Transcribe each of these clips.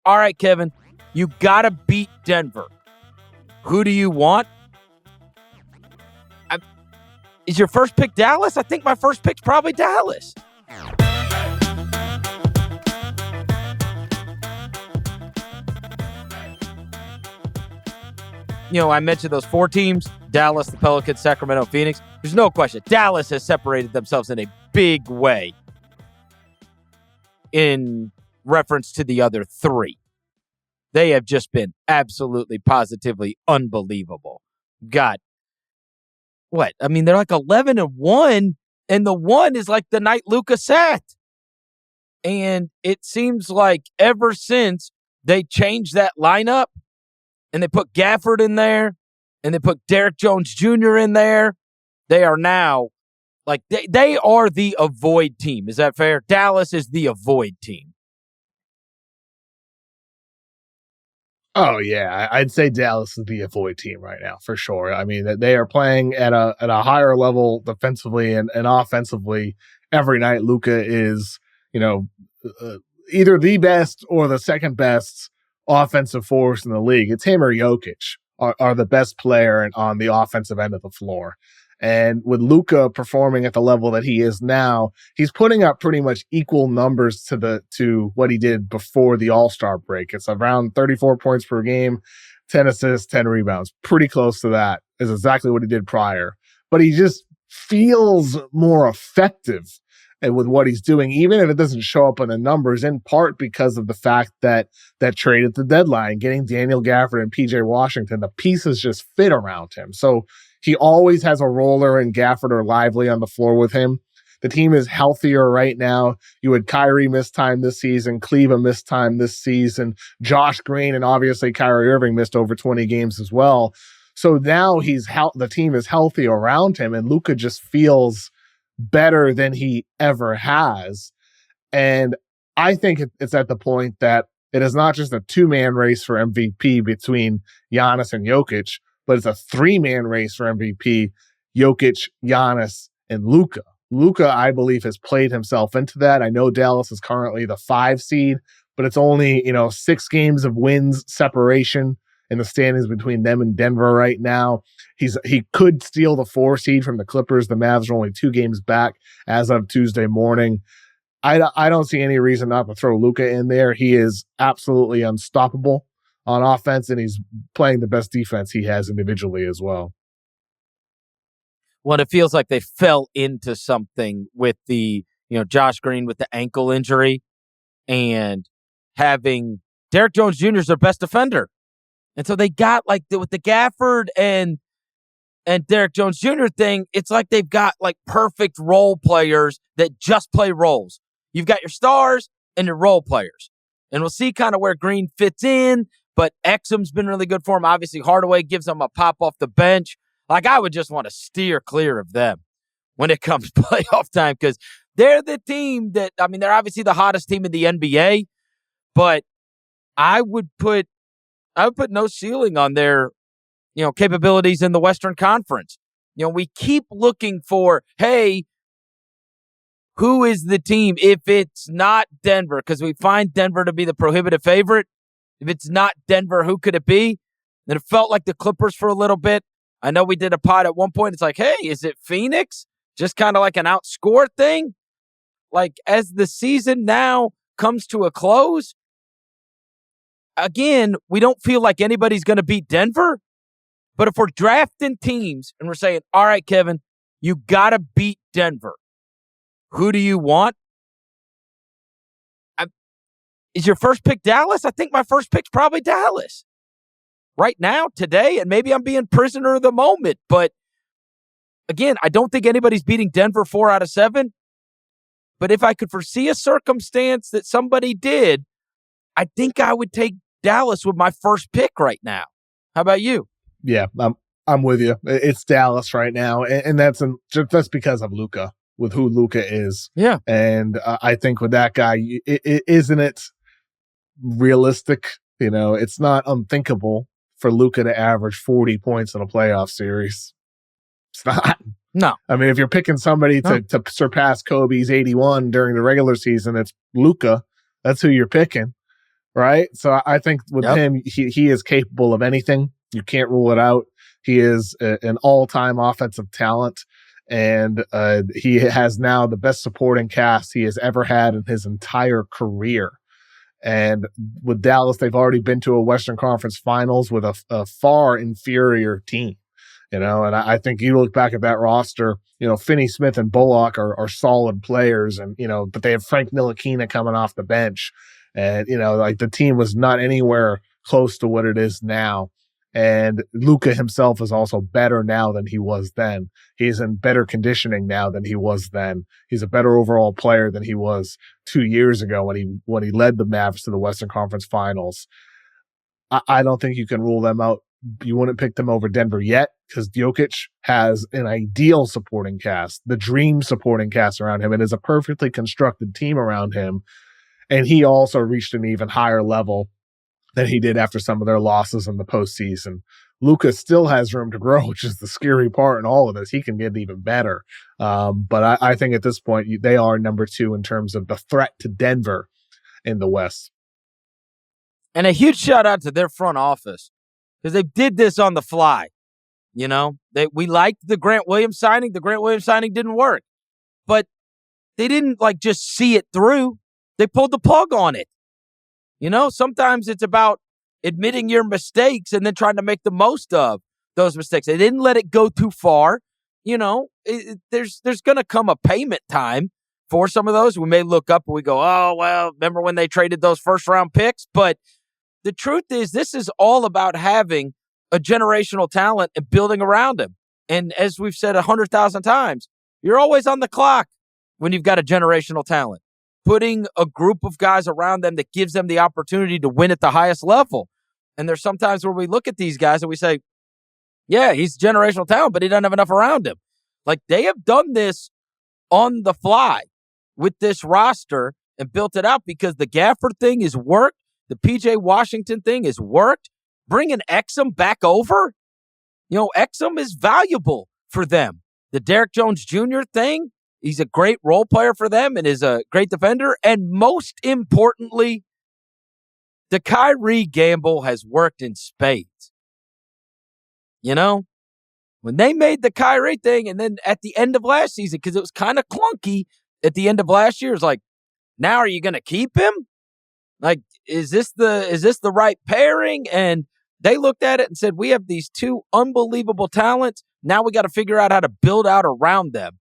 all right, Kevin, you got to beat Denver. Who do you want? Is your first pick Dallas? I think my first pick's probably Dallas. I mentioned those 4 teams, Dallas, the Pelicans, Sacramento, Phoenix. There's no question. Dallas has separated themselves in a big way in reference to the other 3. They have just been absolutely, positively unbelievable. Got what? I mean, they're like 11-1, and the 1 is like the night Luka sat. And it seems like ever since they changed that lineup and they put Gafford in there and they put Derek Jones Jr. in there, they are now like they are the avoid team. Is that fair? Dallas is the avoid team. Oh, yeah. I'd say Dallas is the avoid team right now, for sure. I mean, they are playing at a higher level defensively and offensively every night. Luka is, either the best or the second best offensive force in the league. It's him or Jokic are the best player on the offensive end of the floor. And with Luka performing at the level that he is now, he's putting up pretty much equal numbers to what he did before the All-Star break. It's around 34 points per game, 10 assists, 10 rebounds. Pretty close to that is exactly what he did prior. But he just feels more effective with what he's doing, even if it doesn't show up in the numbers, in part because of the fact that trade at the deadline, getting Daniel Gafford and PJ Washington, the pieces just fit around him. So he always has a roller, and Gafford or Lively on the floor with him. The team is healthier right now. You had Kyrie miss time this season, Kleba missed time this season, Josh Green, and obviously Kyrie Irving missed over 20 games as well. So now the team is healthy around him, and Luka just feels better than he ever has. And I think it's at the point that it is not just a 2-man race for MVP between Giannis and Jokic, but it's a 3-man race for MVP, Jokic, Giannis, and Luka. Luka, I believe, has played himself into that. I know Dallas is currently the 5 seed, but it's only, 6 games of wins separation in the standings between them and Denver right now. He could steal the 4 seed from the Clippers. The Mavs are only 2 games back as of Tuesday morning. I don't see any reason not to throw Luka in there. He is absolutely unstoppable on offense, and he's playing the best defense he has individually as well. Well, it feels like they fell into something with the, Josh Green with the ankle injury and having Derek Jones Jr. is their best defender. And so they got with the Gafford and Derek Jones Jr. thing, it's like they've got perfect role players that just play roles. You've got your stars and your role players. And we'll see kind of where Green fits in, but Exum's been really good for him. Obviously, Hardaway gives them a pop off the bench. I would just want to steer clear of them when it comes to playoff time, because they're the team that, they're obviously the hottest team in the NBA, but I would put no ceiling on their, capabilities in the Western Conference. We keep looking for, hey, who is the team? If it's not Denver, because we find Denver to be the prohibitive favorite. If it's not Denver, who could it be? And it felt like the Clippers for a little bit. I know we did a pod at one point. It's like, hey, is it Phoenix? Just kind of like an outscore thing? As the season now comes to a close, again, we don't feel like anybody's going to beat Denver. But if we're drafting teams and we're saying, all right, Kevin, you got to beat Denver. Who do you want? Is your first pick Dallas? I think my first pick's probably Dallas. Right now, today, and maybe I'm being prisoner of the moment. But again, I don't think anybody's beating Denver 4 out of 7. But if I could foresee a circumstance that somebody did, I think I would take Dallas with my first pick right now. How about you? Yeah, I'm with you. It's Dallas right now, and that's because of Luka, with who Luka is. Yeah, and I think with that guy, isn't it realistic? It's not unthinkable for Luka to average 40 points in a playoff series. It's not. No. If you're picking somebody to surpass Kobe's 81 during the regular season, it's Luka. That's who you're picking. right? So I think with Yep. him, he is capable of anything. You can't rule it out. He is an all-time offensive talent, and he has now the best supporting cast he has ever had in his entire career. And with Dallas, they've already been to a Western Conference Finals with a far inferior team. And I think you look back at that roster, Finney Smith and Bullock are solid players, and, but they have Frank Ntilikina coming off the bench. And, like the team was not anywhere close to what it is now. And Luka himself is also better now than he was then. He's in better conditioning now than he was then. He's a better overall player than he was 2 years ago when he led the Mavs to the Western Conference Finals. I don't think you can rule them out. You wouldn't pick them over Denver yet because Jokic has an ideal supporting cast, the dream supporting cast around him, and is a perfectly constructed team around him. And he also reached an even higher level than he did after some of their losses in the postseason. Luka still has room to grow, which is the scary part in all of this. He can get even better. But I think at this point, they are number 2 in terms of the threat to Denver in the West. And a huge shout out to their front office because they did this on the fly. We liked the Grant Williams signing. The Grant Williams signing didn't work, but they didn't just see it through. They pulled the plug on it. Sometimes it's about admitting your mistakes and then trying to make the most of those mistakes. They didn't let it go too far. There's going to come a payment time for some of those. We may look up and we go, oh, well, remember when they traded those first-round picks? But the truth is this is all about having a generational talent and building around him. And as we've said 100,000 times, you're always on the clock when you've got a generational talent. Putting a group of guys around them that gives them the opportunity to win at the highest level. And there's sometimes where we look at these guys and we say, yeah, he's generational talent, but he doesn't have enough around him. Like, they have done this on the fly with this roster and built it out because the Gafford thing has worked. The PJ Washington thing has worked. Bringing Exum back over, Exum is valuable for them. The Derrick Jones Jr. thing, he's a great role player for them and is a great defender. And most importantly, the Kyrie gamble has worked in spades. When they made the Kyrie thing and then at the end of last season, because it was kind of clunky at the end of last year, it's like, now are you going to keep him? Like, is this the right pairing? And they looked at it and said, we have these 2 unbelievable talents. Now we got to figure out how to build out around them.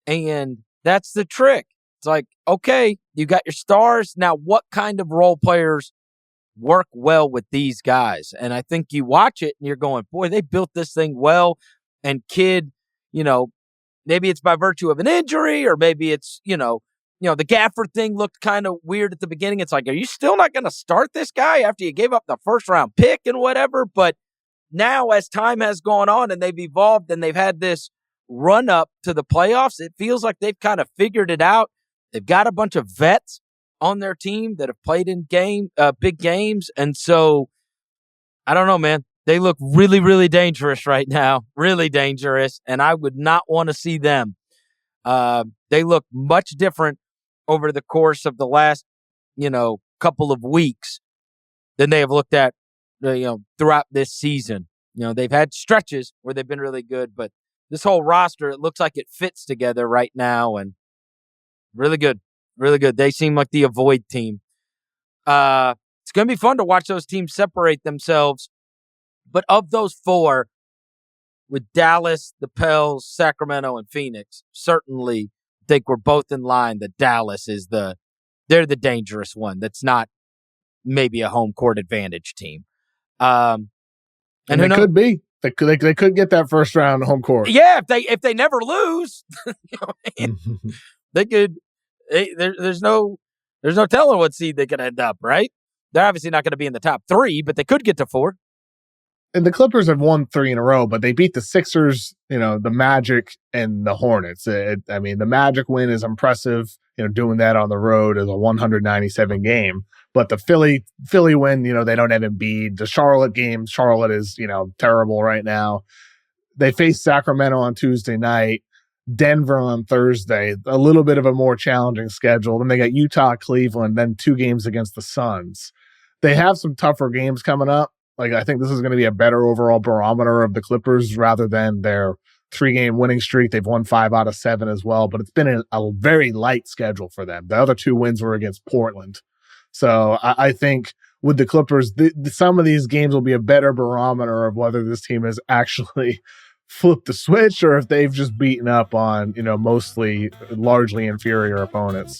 And that's the trick. It's like, okay, you got your stars. Now, what kind of role players work well with these guys? And I think you watch it and you're going, boy, they built this thing well. And Kidd, maybe it's by virtue of an injury or maybe it's, the Gafford thing looked kind of weird at the beginning. It's like, are you still not going to start this guy after you gave up the first-round pick and whatever? But now as time has gone on and they've evolved and they've had this run up to the playoffs, it feels like they've kind of figured it out. They've got a bunch of vets on their team that have played in big games. And so, I don't know, man. They look really, really dangerous right now. Really dangerous. And I would not want to see them. They look much different over the course of the last, couple of weeks than they have looked at, throughout this season. They've had stretches where they've been really good, but this whole roster, it looks like it fits together right now and really good. Really good. They seem like the avoid team. It's going to be fun to watch those teams separate themselves. But of those 4, with Dallas, the Pels, Sacramento, and Phoenix, certainly think we're both in line that Dallas is they're the dangerous one. That's not maybe a home court advantage team. And they could be. They could get that first round home court. Yeah, if they never lose, they could. There's no telling what seed they could end up. Right? They're obviously not going to be in the top 3, but they could get to 4. And the Clippers have won 3 in a row, but they beat the Sixers, the Magic, and the Hornets. The Magic win is impressive. Doing that on the road is a 197 game. But the Philly win, they don't have Embiid. The Charlotte game, Charlotte is, terrible right now. They face Sacramento on Tuesday night, Denver on Thursday, a little bit of a more challenging schedule. Then they got Utah, Cleveland, then 2 games against the Suns. They have some tougher games coming up. Like, I think this is going to be a better overall barometer of the Clippers rather than their 3-game winning streak. They've won 5 out of 7 as well, but it's been a very light schedule for them. The other 2 wins were against Portland. So I think with the Clippers, some of these games will be a better barometer of whether this team has actually flipped the switch or if they've just beaten up on, mostly largely inferior opponents.